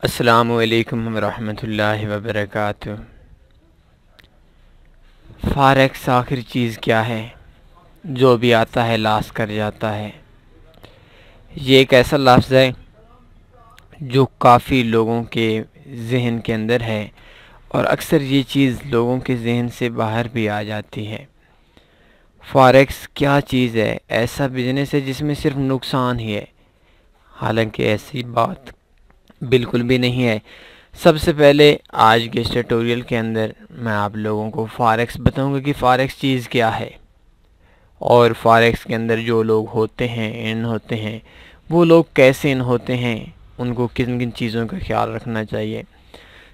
السلام علیکم ورحمۃ اللہ وبرکاتہ۔ فاریکس آخر چیز کیا ہے؟ جو بھی آتا ہے لاس کر جاتا ہے۔ یہ ایک ایسا لفظ ہے جو کافی لوگوں کے ذہن کے اندر ہے اور اکثر یہ چیز لوگوں کے ذہن سے باہر بھی آ جاتی ہے۔ فاریکس کیا چیز ہے؟ ایسا بزنس ہے جس میں صرف نقصان ہی ہے، حالانکہ ایسی بات بالکل بھی نہیں ہے۔ سب سے پہلے آج کے اس ٹیوٹوریل کے اندر میں آپ لوگوں کو فاریکس بتاؤں گا کہ فاریکس چیز کیا ہے، اور فاریکس کے اندر جو لوگ ہوتے ہیں ان ہوتے ہیں وہ لوگ کیسے ان ہوتے ہیں، ان کو کن کن چیزوں کا خیال رکھنا چاہیے۔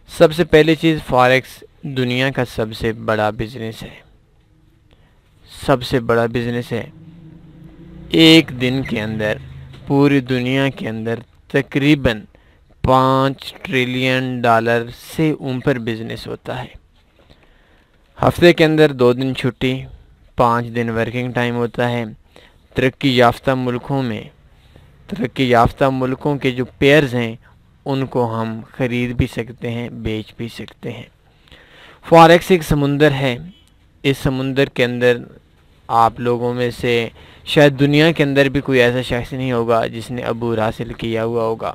سب سے پہلی چیز، فاریکس دنیا کا سب سے بڑا بزنس ہے، سب سے بڑا بزنس ہے۔ ایک دن کے اندر پوری دنیا کے اندر تقریباً $5 ٹریلین سے اوپر بزنس ہوتا ہے۔ ہفتے کے اندر 2 دن چھٹی، 5 دن ورکنگ ٹائم ہوتا ہے۔ ترقی یافتہ ملکوں کے جو پیئرز ہیں ان کو ہم خرید بھی سکتے ہیں، بیچ بھی سکتے ہیں۔ فاریکس ایک سمندر ہے، اس سمندر کے اندر آپ لوگوں میں سے شاید دنیا کے اندر بھی کوئی ایسا شخص نہیں ہوگا جس نے عبور حاصل کیا ہوا ہوگا۔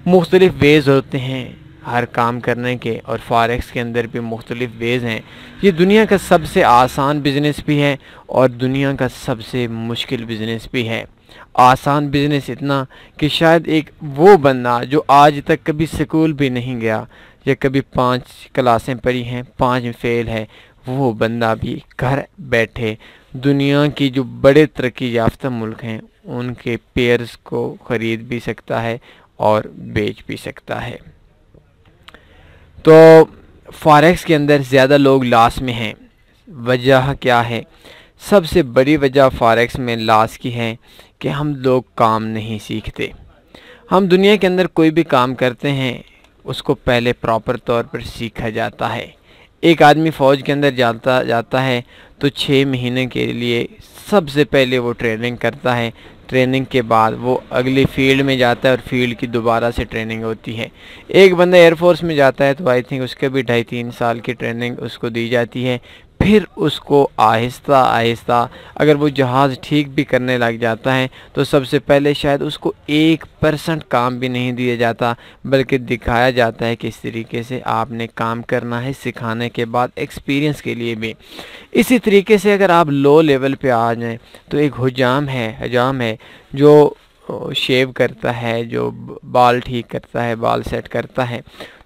مختلف ویز ہوتے ہیں ہر کام کرنے کے، اور فاریکس کے اندر بھی مختلف ویز ہیں۔ یہ دنیا کا سب سے آسان بزنس بھی ہے اور دنیا کا سب سے مشکل بزنس بھی ہے۔ آسان بزنس اتنا کہ شاید ایک وہ بندہ جو آج تک کبھی سکول بھی نہیں گیا یا کبھی 5 کلاسیں پڑھی ہیں، 5 میں فیل ہے، وہ بندہ بھی گھر بیٹھے دنیا کی جو بڑے ترقی یافتہ ملک ہیں ان کے پیئرز کو خرید بھی سکتا ہے اور بیچ بھی سکتا ہے۔ تو فاریکس کے اندر زیادہ لوگ لاس میں ہیں۔ وجہ کیا ہے؟ سب سے بڑی وجہ فاریکس میں لاس کی ہے کہ ہم لوگ کام نہیں سیکھتے۔ ہم دنیا کے اندر کوئی بھی کام کرتے ہیں اس کو پہلے پراپر طور پر سیکھا جاتا ہے۔ ایک آدمی فوج کے اندر جاتا ہے تو 6 مہینے کے لیے سب سے پہلے وہ ٹریننگ کرتا ہے۔ ٹریننگ کے بعد وہ اگلی فیلڈ میں جاتا ہے اور فیلڈ کی دوبارہ سے ٹریننگ ہوتی ہے۔ ایک بندہ ایئر فورس میں جاتا ہے تو آئی تھنک اس کے بھی 2.5-3 سال کی ٹریننگ اس کو دی جاتی ہے۔ پھر اس کو آہستہ آہستہ اگر وہ جہاز ٹھیک بھی کرنے لگ جاتا ہے تو سب سے پہلے شاید اس کو 1% کام بھی نہیں دیا جاتا، بلکہ دکھایا جاتا ہے کہ اس طریقے سے آپ نے کام کرنا ہے، سکھانے کے بعد ایکسپیرینس کے لیے بھی۔ اسی طریقے سے اگر آپ لو لیول پہ آ جائیں تو ایک حجام ہے جو شیو کرتا ہے، جو بال ٹھیک کرتا ہے، بال سیٹ کرتا ہے،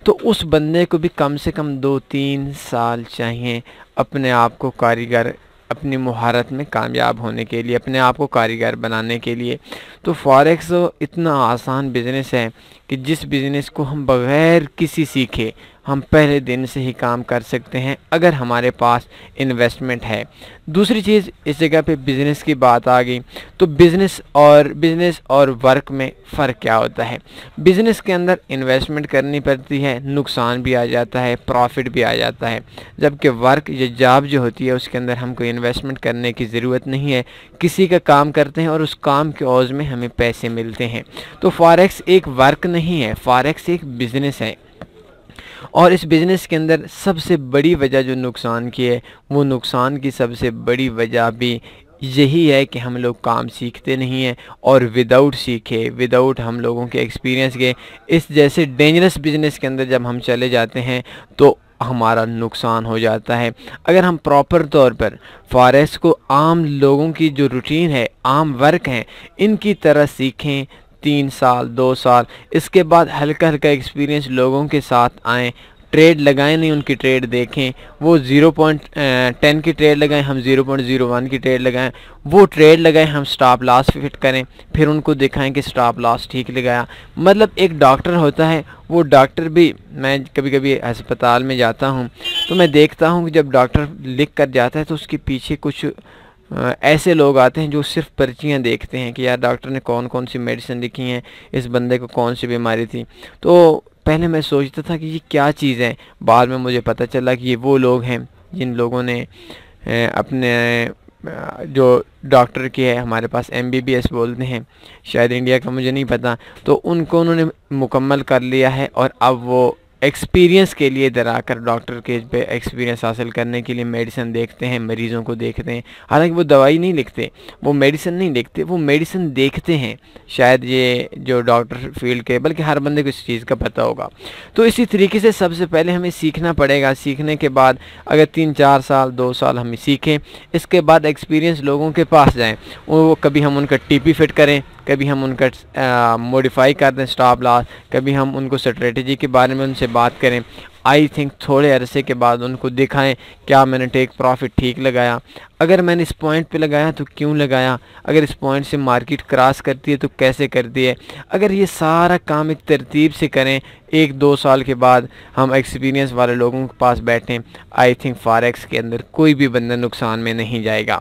تو اس بندے کو بھی کم سے کم 2-3 سال چاہیے اپنے آپ کو کاریگر، اپنی مہارت میں کامیاب ہونے کے لیے، اپنے آپ کو کاریگر بنانے کے لیے۔ تو فاریکس اتنا آسان بزنس ہے کہ جس بزنس کو ہم بغیر کسی سیکھے ہم پہلے دن سے ہی کام کر سکتے ہیں اگر ہمارے پاس انویسٹمنٹ ہے۔ دوسری چیز، اس جگہ پہ بزنس کی بات آ گئی تو بزنس اور ورک میں فرق کیا ہوتا ہے؟ بزنس کے اندر انویسٹمنٹ کرنی پڑتی ہے، نقصان بھی آ جاتا ہے، پروفٹ بھی آ جاتا ہے، جبکہ ورک یا جاب جو ہوتی ہے اس کے اندر ہم کو انویسٹمنٹ کرنے کی ضرورت نہیں ہے، کسی کا کام کرتے ہیں اور اس کام کے عوض میں ہمیں پیسے ملتے ہیں۔ تو فاریکس ایک ورک نہیں ہے، فاریکس ایک بزنس ہے، اور اس بزنس کے اندر سب سے بڑی وجہ جو نقصان کی ہے، وہ نقصان کی سب سے بڑی وجہ بھی یہی ہے کہ ہم لوگ کام سیکھتے نہیں ہیں، اور وداؤٹ ہم لوگوں کے ایکسپیرینس کے اس جیسے ڈینجرس بزنس کے اندر جب ہم چلے جاتے ہیں تو ہمارا نقصان ہو جاتا ہے۔ اگر ہم پراپر طور پر فاریکس کو عام لوگوں کی جو روٹین ہے، عام ورک ہیں، ان کی طرح سیکھیں 3 سال 2 سال، اس کے بعد ہلکا ایکسپیرینس لوگوں کے ساتھ آئیں، ٹریڈ لگائیں، نہیں ان کی ٹریڈ دیکھیں، وہ 0.10 کی ٹریڈ لگائیں، ہم 0.01 کی ٹریڈ لگائیں، وہ ٹریڈ لگائیں، ہم سٹاپ لاس فٹ کریں، پھر ان کو دکھائیں کہ سٹاپ لاس ٹھیک لگایا۔ مطلب ایک ڈاکٹر ہوتا ہے، وہ ڈاکٹر بھی، میں کبھی کبھی ہسپتال میں جاتا ہوں تو میں دیکھتا ہوں کہ جب ڈاکٹر لکھ کر جاتا ہے تو اس کے پیچھے کچھ ایسے لوگ آتے ہیں جو صرف پرچیاں دیکھتے ہیں کہ یار ڈاکٹر نے کون سی میڈیسن لکھی ہیں، اس بندے کو کون سی بیماری تھی۔ تو پہلے میں سوچتا تھا کہ یہ کیا چیز ہے، بعد میں مجھے پتہ چلا کہ یہ وہ لوگ ہیں جن لوگوں نے اپنے جو ڈاکٹر کی ہے ہمارے پاس MBBS بولتے ہیں شاید انڈیا کا مجھے نہیں پتہ، تو ان کو انہوں نے مکمل کر لیا ہے اور اب وہ ایکسپیرینس کے لیے ادھر آ کر ڈاکٹر کے پہ ایکسپیرینس حاصل کرنے کے لیے میڈیسن دیکھتے ہیں، مریضوں کو دیکھتے ہیں. حالانکہ وہ دوائی نہیں لکھتے، وہ میڈیسن نہیں لکھتے، وہ میڈیسن دیکھتے ہیں. شاید یہ جو ڈاکٹر فیلڈ کے بلکہ ہر بندے کو اس چیز کا پتہ ہوگا. تو اسی طریقے سے سب سے پہلے ہمیں سیکھنا پڑے گا. سیکھنے کے بعد اگر 3-4 سال 2 سال ہمیں سیکھیں، اس کے بعد ایکسپیرینس لوگوں کے پاس جائیں، وہ کبھی ہم ان کا TP فٹ کریں، کبھی ہم ان کا موڈیفائی کر دیں سٹاپ لاس، کبھی ہم ان کو اسٹریٹجی کے بارے میں ان سے بات کریں. آئی تھنک تھوڑے عرصے کے بعد ان کو دکھائیں کیا میں نے ٹیک پروفٹ ٹھیک لگایا، اگر میں نے اس پوائنٹ پہ لگایا تو کیوں لگایا، اگر اس پوائنٹ سے مارکیٹ کراس کرتی ہے تو کیسے کرتی ہے. اگر یہ سارا کام ایک ترتیب سے کریں، 1-2 سال کے بعد ہم ایکسپیرینس والے لوگوں کے پاس بیٹھیں، آئی تھنک فاریکس کے اندر کوئی بھی بندہ نقصان میں نہیں جائے گا.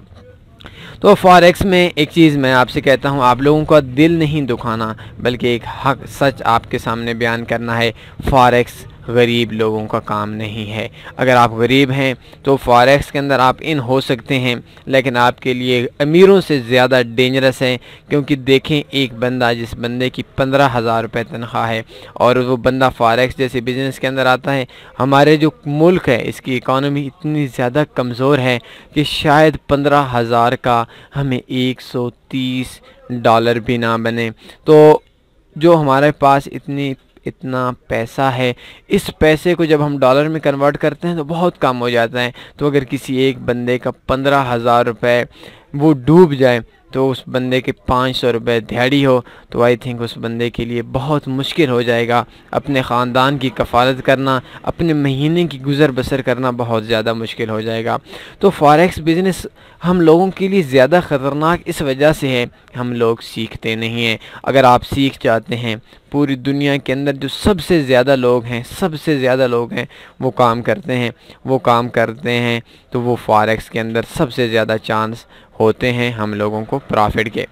تو فاریکس میں ایک چیز میں آپ سے کہتا ہوں، آپ لوگوں کا دل نہیں دکھانا بلکہ ایک حق سچ آپ کے سامنے بیان کرنا ہے. فاریکس غریب لوگوں کا کام نہیں ہے. اگر آپ غریب ہیں تو فاریکس کے اندر آپ ان ہو سکتے ہیں، لیکن آپ کے لیے امیروں سے زیادہ ڈینجرس ہے. کیونکہ دیکھیں ایک بندہ جس بندے کی 15,000 روپے تنخواہ ہے اور وہ بندہ فاریکس جیسے بزنس کے اندر آتا ہے، ہمارے جو ملک ہے اس کی اکانومی اتنی زیادہ کمزور ہے کہ شاید 15,000 کا ہمیں $130 بھی نہ بنے. تو جو ہمارے پاس اتنا پیسہ ہے، اس پیسے کو جب ہم ڈالر میں کنورٹ کرتے ہیں تو بہت کم ہو جاتا ہے. تو اگر کسی ایک بندے کا 15,000 روپے وہ ڈوب جائے تو اس بندے کے 500 روپے دھیڑی ہو تو آئی تھنک اس بندے کے لیے بہت مشکل ہو جائے گا. اپنے خاندان کی کفالت کرنا، اپنے مہینے کی گزر بسر کرنا بہت زیادہ مشکل ہو جائے گا. تو فاریکس بزنس ہم لوگوں کے لیے زیادہ خطرناک اس وجہ سے ہے، ہم لوگ سیکھتے نہیں ہیں. اگر آپ سیکھ جاتے ہیں، پوری دنیا کے اندر جو سب سے زیادہ لوگ ہیں وہ کام کرتے ہیں تو وہ فاریکس کے اندر سب سے زیادہ چانس ہوتے ہیں ہم لوگوں کو پرافٹ کے.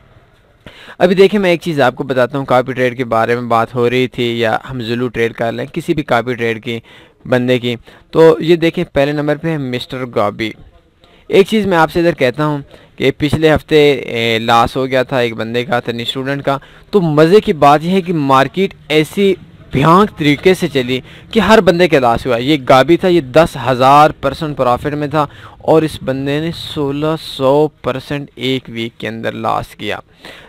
ابھی دیکھیں میں ایک چیز آپ کو بتاتا ہوں، کاپی ٹریڈ کے بارے میں بات ہو رہی تھی، یا ہم زلو ٹریڈ کر لیں کسی بھی کاپی ٹریڈ کی بندے کی. تو یہ دیکھیں پہلے نمبر پہ ہے مسٹر گابی. ایک چیز میں آپ سے ادھر کہتا ہوں کہ پچھلے ہفتے لاس ہو گیا تھا ایک بندے کا، تنی اسٹوڈنٹ کا. تو مزے کی بات یہ ہے کہ مارکیٹ ایسی بھیانک طریقے سے چلی کہ ہر بندے کے لاس ہوا. یہ گابی تھا، یہ 10,000% پرافٹ میں تھا اور اس بندے نے 1600% ایک ویک کے اندر لاس کیا.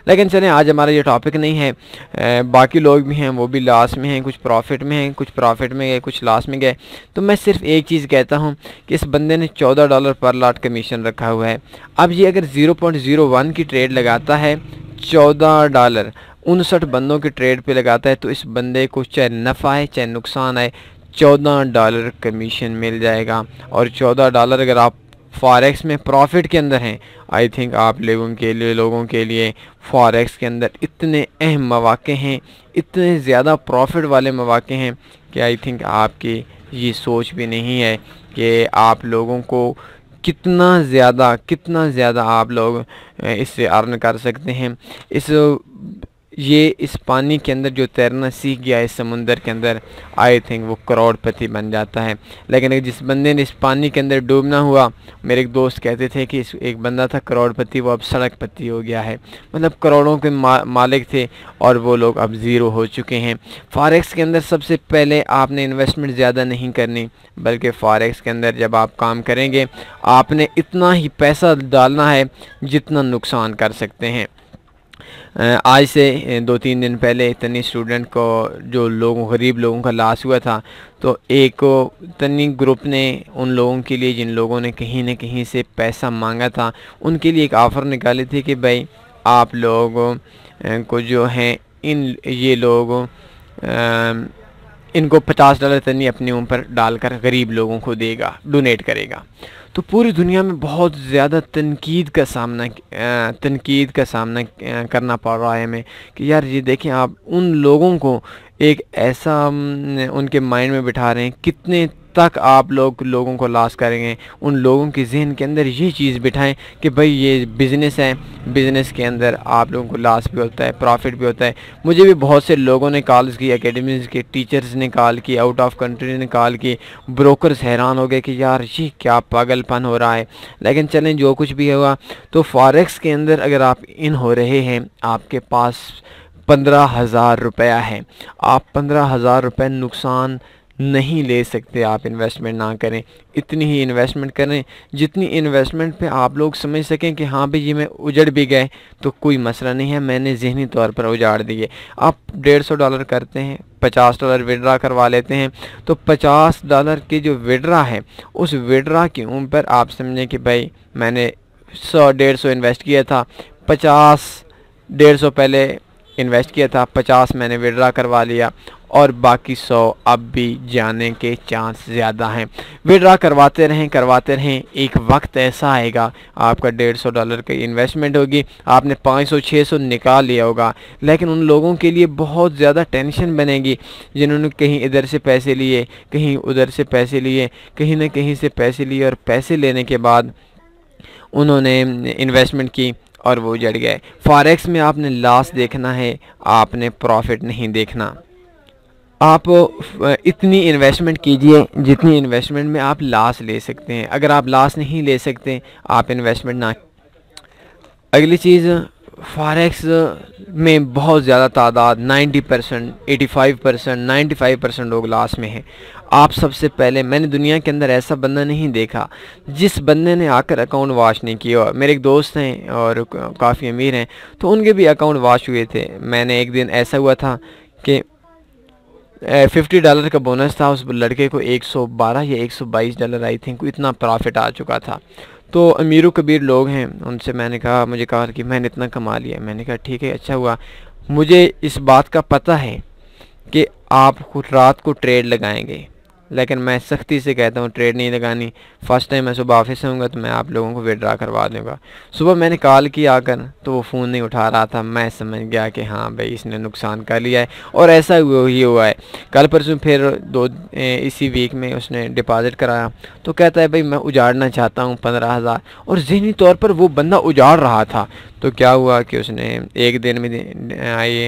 لیکن چلیں آج ہمارا یہ ٹاپک نہیں ہے، باقی لوگ بھی ہیں وہ بھی لاس میں ہیں، کچھ پروفٹ میں ہیں، کچھ پروفٹ میں گئے، کچھ لاس میں گئے. تو میں صرف ایک چیز کہتا ہوں کہ اس بندے نے $14 پر لاٹ کمیشن رکھا ہوا ہے. اب یہ اگر 0.01 کی ٹریڈ لگاتا ہے، $14 59 بندوں کے ٹریڈ پہ لگاتا ہے، تو اس بندے کو چاہے نفع ہے چاہے نقصان ہے $14 کمیشن مل جائے گا. اور $14 اگر آپ فاریکس میں پروفٹ کے اندر ہیں، آئی تھنک آپ لوگوں کے لیے فاریکس کے اندر اتنے اہم مواقع ہیں، اتنے زیادہ پروفٹ والے مواقع ہیں کہ آئی تھنک آپ کی یہ سوچ بھی نہیں ہے کہ آپ لوگوں کو کتنا زیادہ آپ لوگ اس سے ارن کر سکتے ہیں. اس پانی کے اندر جو تیرنا سیکھ گیا اس سمندر کے اندر، آئی تھنک وہ کروڑ پتی بن جاتا ہے. لیکن جس بندے نے اس پانی کے اندر ڈوبنا ہوا، میرے ایک دوست کہتے تھے کہ ایک بندہ تھا کروڑ پتی، وہ اب سڑک پتی ہو گیا ہے. مطلب کروڑوں کے مالک تھے اور وہ لوگ اب زیرو ہو چکے ہیں. فاریکس کے اندر سب سے پہلے آپ نے انویسٹمنٹ زیادہ نہیں کرنی، بلکہ فاریکس کے اندر جب آپ کام کریں گے آپ نے اتنا ہی پیسہ ڈالنا ہے جتنا نقصان کر سکتے ہیں. آج سے 2-3 دن پہلے تنی اسٹوڈنٹ کو جو غریب لوگوں کا لاس ہوا تھا، تو ایک تنی گروپ نے ان لوگوں کے لیے جن لوگوں نے کہیں نہ کہیں سے پیسہ مانگا تھا، ان کے لیے ایک آفر نکالی تھی کہ بھائی آپ لوگوں کو جو ہیں یہ لوگ ان کو $50 تنی اپنے اوپر ڈال کر غریب لوگوں کو دے گا، ڈونیٹ کرے گا. تو پوری دنیا میں بہت زیادہ تنقید کا سامنا کرنا پڑ رہا ہے ہمیں کہ یار یہ دیکھیں آپ ان لوگوں کو ایک ایسا ان کے مائنڈ میں بٹھا رہے ہیں، کتنے تک آپ لوگوں کو لاس کریں گے، ان لوگوں کی ذہن کے اندر یہ چیز بٹھائیں کہ بھئی یہ بزنس ہے، بزنس کے اندر آپ لوگوں کو لاس بھی ہوتا ہے، پروفٹ بھی ہوتا ہے۔ مجھے بھی بہت سے لوگوں نے کالز کی، اکیڈمیز کے ٹیچرز نے کال کی، آؤٹ آف کنٹری نے کال کی، بروکرز حیران ہو گئے کہ یار یہ کیا پاگل پن ہو رہا ہے۔ لیکن چلیں جو کچھ بھی ہوا، تو فاریکس کے اندر اگر آپ ان ہو رہے ہیں، آپ کے پاس 15,000 روپیہ ہے، آپ 15,000 روپے نقصان نہیں لے سکتے، آپ انویسٹمنٹ نہ کریں، اتنی ہی انویسٹمنٹ کریں جتنی انویسٹمنٹ پہ آپ لوگ سمجھ سکیں کہ ہاں بھئی یہ میں اجڑ بھی گئے تو کوئی مسئلہ نہیں ہے، میں نے ذہنی طور پر اجاڑ دیے۔ آپ $150 کرتے ہیں، $50 وڈرا کروا لیتے ہیں، تو $50 کے جو وڈرا ہے، اس وڈرا کے اوپر آپ سمجھیں کہ بھائی میں نے 100-150 انویسٹ کیا تھا، 150 پہلے انویسٹ کیا تھا، 50 میں نے وڈرا کروا لیا، اور باقی 100 اب بھی جانے کے چانس زیادہ ہیں۔ وڈرا کرواتے رہیں، ایک وقت ایسا آئے گا، آپ کا $150 کی انویسٹمنٹ ہوگی، آپ نے 500-600 نکال لیا ہوگا، لیکن ان لوگوں کے لیے بہت زیادہ ٹینشن بنے گی جنہوں نے کہیں ادھر سے پیسے لیے، کہیں ادھر سے پیسے لیے، کہیں نہ کہیں سے پیسے لیے، اور پیسے لینے کے بعد انہوں نے انویسٹمنٹ کی اور وہ اجڑ گئے۔ فاریکس میں آپ نے لاس دیکھنا ہے، آپ نے پروفٹ نہیں دیکھنا۔ آپ اتنی انویسٹمنٹ کیجئے جتنی انویسٹمنٹ میں آپ لاس لے سکتے ہیں۔ اگر آپ لاس نہیں لے سکتے، آپ انویسٹمنٹ نہ۔ اگلی چیز، فاریکس میں بہت زیادہ تعداد 90%، 85%، 95% لوگ لاس میں ہیں۔ آپ سب سے پہلے، میں نے دنیا کے اندر ایسا بندہ نہیں دیکھا جس بندے نے آ کر اکاؤنٹ واش نہیں کیا۔ میرے ایک دوست ہیں اور کافی امیر ہیں، تو ان کے بھی اکاؤنٹ واش ہوئے تھے۔ میں نے ایک دن ایسا ہوا تھا کہ $50 کا بونس تھا، اس لڑکے کو $112 یا $122 آئی تھنک، اتنا پرافٹ آ چکا تھا۔ تو امیر و کبیر لوگ ہیں، ان سے میں نے کہا، مجھے کہا کہ میں نے اتنا کما لیا۔ میں نے کہا ٹھیک ہے، اچھا ہوا، مجھے اس بات کا پتہ ہے کہ آپ رات کو ٹریڈ لگائیں گے، لیکن میں سختی سے کہتا ہوں ٹریڈ نہیں لگانی۔ فرسٹ ٹائم میں صبح آفس سے ہوں گا تو میں آپ لوگوں کو وڈرا کروا دوں گا۔ صبح میں نے کال کی آ کر تو وہ فون نہیں اٹھا رہا تھا، میں سمجھ گیا کہ ہاں بھائی اس نے نقصان کر لیا ہے، اور ایسا ہی ہوا ہے۔ کل پرسوں پھر اسی ویک میں اس نے ڈپازٹ کرایا تو کہتا ہے بھائی میں اجاڑنا چاہتا ہوں 15,000، اور ذہنی طور پر وہ بندہ اجاڑ رہا تھا۔ تو کیا ہوا کہ اس نے ایک دن میں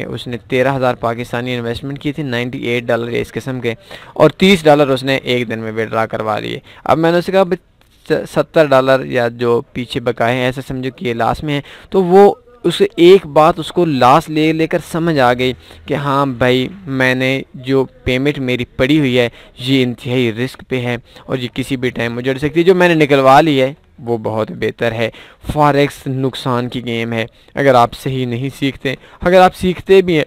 اس نے 13,000 پاکستانی انویسٹمنٹ کی تھی، $98 اس قسم کے، اور $30 اس نے ایک دن میں وڈرا کروا لیے۔ اب میں نے اسے کہا $70 یا جو پیچھے بقائے ہیں ایسا سمجھو کہ یہ لاس میں ہے، تو وہ اسے ایک بات اس کو لاس لے کر سمجھ آ گئی کہ ہاں بھائی میں نے جو پیمنٹ میری پڑی ہوئی ہے یہ انتہائی رسک پہ ہے، اور یہ کسی بھی ٹائم اجڑ سکتی ہے، جو میں نے نکلوا لی ہے وہ بہت بہتر ہے۔ فاریکس نقصان کی گیم ہے، اگر آپ صحیح نہیں سیکھتے، اگر آپ سیکھتے بھی ہیں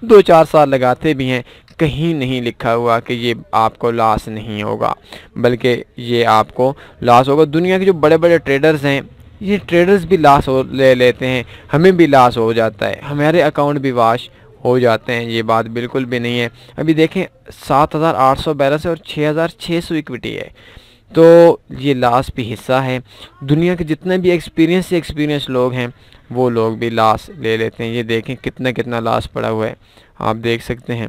2-4 سال لگاتے بھی ہیں، کہیں نہیں لکھا ہوا کہ یہ آپ کو لاس نہیں ہوگا، بلکہ یہ آپ کو لاس ہوگا۔ دنیا کے جو بڑے بڑے ٹریڈرز ہیں، یہ ٹریڈرز بھی لاس لے لیتے ہیں، ہمیں بھی لاس ہو جاتا ہے، ہمارے اکاؤنٹ بھی واش ہو جاتے ہیں، یہ بات بالکل بھی نہیں ہے۔ ابھی دیکھیں 7,800 بیلنس ہے اور 6,600 ایکویٹی ہے، تو یہ لاس بھی حصہ ہے۔ دنیا کے جتنے بھی ایکسپیرینس لوگ ہیں وہ لوگ بھی لاس لے لیتے ہیں۔ یہ دیکھیں کتنا لاس پڑا ہوا ہے، آپ دیکھ سکتے ہیں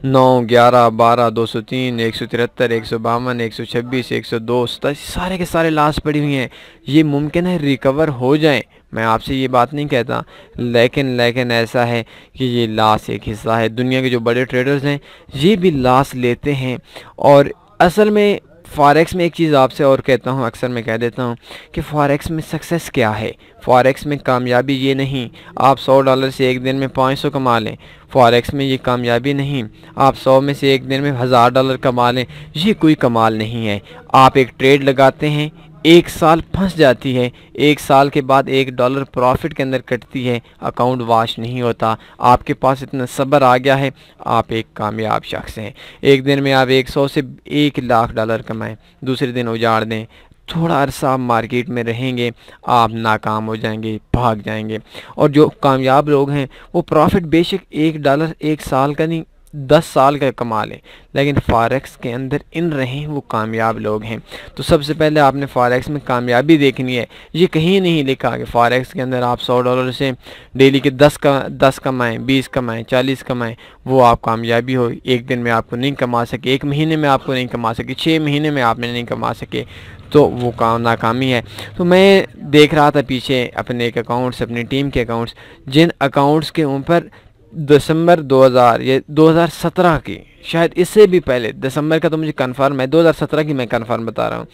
9، 11، 12، 203، 173، 152، 126، 102، سارے کے سارے لاس پڑی ہوئی ہیں۔ یہ ممکن ہے ریکور ہو جائیں، میں آپ سے یہ بات نہیں کہتا، لیکن ایسا ہے کہ یہ لاس ایک حصہ ہے۔ دنیا کے جو بڑے ٹریڈرز ہیں یہ بھی لاس لیتے ہیں، اور اصل میں فاریکس میں ایک چیز آپ سے اور کہتا ہوں، اکثر میں کہہ دیتا ہوں کہ فاریکس میں سکسیس کیا ہے۔ فاریکس میں کامیابی یہ نہیں آپ $100 سے ایک دن میں 500 کما لیں، فاریکس میں یہ کامیابی نہیں آپ 100 میں سے ایک دن میں $1,000 کما لیں، یہ کوئی کمال نہیں ہے۔ آپ ایک ٹریڈ لگاتے ہیں، 1 سال پھنس جاتی ہے، 1 سال کے بعد $1 پروفٹ کے اندر کٹتی ہے، اکاؤنٹ واش نہیں ہوتا، آپ کے پاس اتنا صبر آ گیا ہے، آپ ایک کامیاب شخص ہیں۔ ایک دن میں آپ 100 سے $1,00,000 کمائیں، دوسرے دن اجاڑ دیں، تھوڑا عرصہ آپ مارکیٹ میں رہیں گے، آپ ناکام ہو جائیں گے، بھاگ جائیں گے۔ اور جو کامیاب لوگ ہیں وہ پروفٹ بے شک $1 1 سال کا نہیں، 10 سال کا کمال ہے، لیکن فاریکس کے اندر ان رہے وہ کامیاب لوگ ہیں۔ تو سب سے پہلے آپ نے فاریکس میں کامیابی دیکھنی ہے۔ یہ کہیں نہیں لکھا کہ فاریکس کے اندر آپ $100 سے ڈیلی کے 10 کمائیں، 20 کمائیں، 40 کمائیں، وہ آپ کامیابی ہو۔ ایک دن میں آپ کو نہیں کما سکے، ایک مہینے میں آپ کو نہیں کما سکے، 6 مہینے میں آپ نے نہیں کما سکے، تو وہ ناکامی ہے۔ تو میں دیکھ رہا تھا پیچھے اپنے ایک اکاؤنٹس، اپنی ٹیم کے اکاؤنٹس، جن اکاؤنٹس کے اوپر دسمبر 2000 یا 2017 کی، شاید اس سے بھی پہلے، دسمبر کا تو مجھے کنفرم ہے، 2017 کی میں کنفرم بتا رہا ہوں،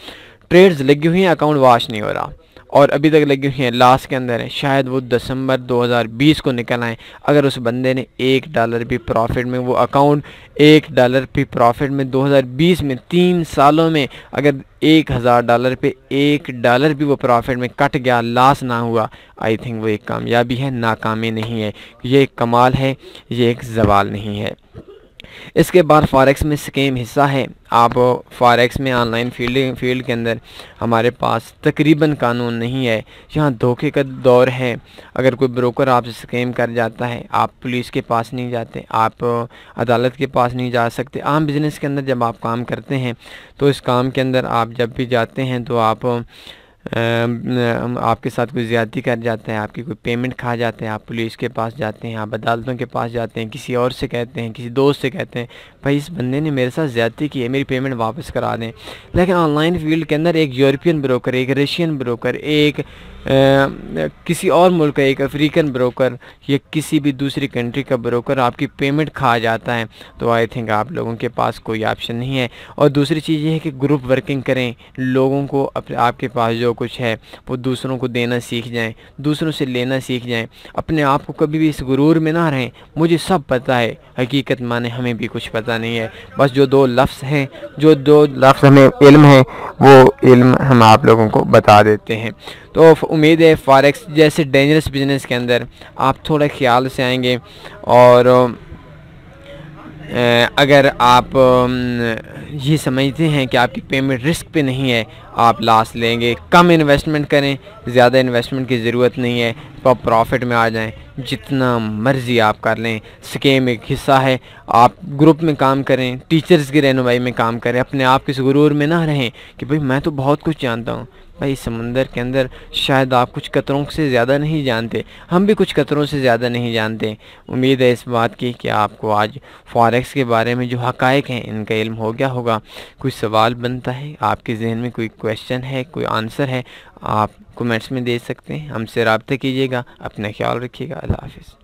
ٹریڈز لگی ہوئی ہیں، اکاؤنٹ واش نہیں ہو رہا اور ابھی تک لگی ہوئی ہیں، لاس کے اندر ہے، شاید وہ دسمبر 2020 کو نکل آئیں۔ اگر اس بندے نے $1 بھی پروفٹ میں، وہ اکاؤنٹ $1 بھی پروفٹ میں 2020 میں 3 سالوں میں اگر $1000 پہ $1 بھی وہ پروفٹ میں کٹ گیا، لاس نہ ہوا، آئی تھنک وہ ایک کامیابی ہے، ناکامی نہیں ہے۔ یہ ایک کمال ہے، یہ ایک زوال نہیں ہے۔ اس کے بعد فاریکس میں سکیم حصہ ہے۔ آپ فاریکس میں آن لائن فیلڈ کے اندر ہمارے پاس تقریباً قانون نہیں ہے، یہاں دھوکے کا دور ہے۔ اگر کوئی بروکر آپ سے سکیم کر جاتا ہے، آپ پولیس کے پاس نہیں جاتے، آپ عدالت کے پاس نہیں جا سکتے۔ عام بزنس کے اندر جب آپ کام کرتے ہیں تو اس کام کے اندر آپ جب بھی جاتے ہیں تو آپ کے ساتھ کوئی زیادتی کر جاتا ہے، آپ کی کوئی پیمنٹ کھا جاتے ہیں، آپ پولیس کے پاس جاتے ہیں، آپ عدالتوں کے پاس جاتے ہیں، کسی اور سے کہتے ہیں، کسی دوست سے کہتے ہیں بھائی اس بندے نے میرے ساتھ زیادتی کی ہے، میری پیمنٹ واپس کرا دیں۔ لیکن آن لائن فیلڈ کے اندر ایک یورپین بروکر، ایک رشین بروکر، ایک کسی اور ملک کا ایک افریقن بروکر یا کسی بھی دوسری کنٹری کا بروکر آپ کی پیمنٹ کھا جاتا ہے، تو آئی تھنک آپ لوگوں کے پاس کوئی آپشن نہیں ہے۔ اور دوسری چیز یہ ہے کہ گروپ ورکنگ کریں، لوگوں کو آپ کے پاس جو کچھ ہے وہ دوسروں کو دینا سیکھ جائیں، دوسروں سے لینا سیکھ جائیں، اپنے آپ کو کبھی بھی اس غرور میں نہ رہیں مجھے سب پتہ ہے، حقیقت مانے ہمیں بھی کچھ پتہ نہیں ہے، بس جو 2 لفظ ہیں، جو 2 لفظ ہمیں علم ہے، وہ علم ہم آپ لوگوں کو بتا دیتے ہیں۔ تو امید ہے فاریکس جیسے ڈینجرس بزنس کے اندر آپ تھوڑا خیال سے آئیں گے، اور اگر آپ یہ سمجھتے ہیں کہ آپ کی پیمنٹ رسک پہ نہیں ہے، آپ لاس لیں گے، کم انویسٹمنٹ کریں، زیادہ انویسٹمنٹ کی ضرورت نہیں ہے، تو آپ پروفٹ میں آ جائیں، جتنا مرضی آپ کر لیں۔ سکیم ایک حصہ ہے، آپ گروپ میں کام کریں، ٹیچرز کی رہنمائی میں کام کریں، اپنے آپ کے غرور میں نہ رہیں کہ بھئی میں تو بہت کچھ جانتا ہوں۔ بھائی سمندر کے اندر شاید آپ کچھ قطروں سے زیادہ نہیں جانتے، ہم بھی کچھ قطروں سے زیادہ نہیں جانتے۔ امید ہے اس بات کی کہ آپ کو آج فاریکس کے بارے میں جو حقائق ہیں ان کا علم ہو گیا ہوگا۔ کوئی سوال بنتا ہے، آپ کے ذہن میں کوئی کویشچن ہے، کوئی آنسر ہے، آپ کمنٹس میں دے سکتے ہیں، ہم سے رابطہ کیجیے گا۔ اپنا خیال رکھیے گا، اللہ حافظ۔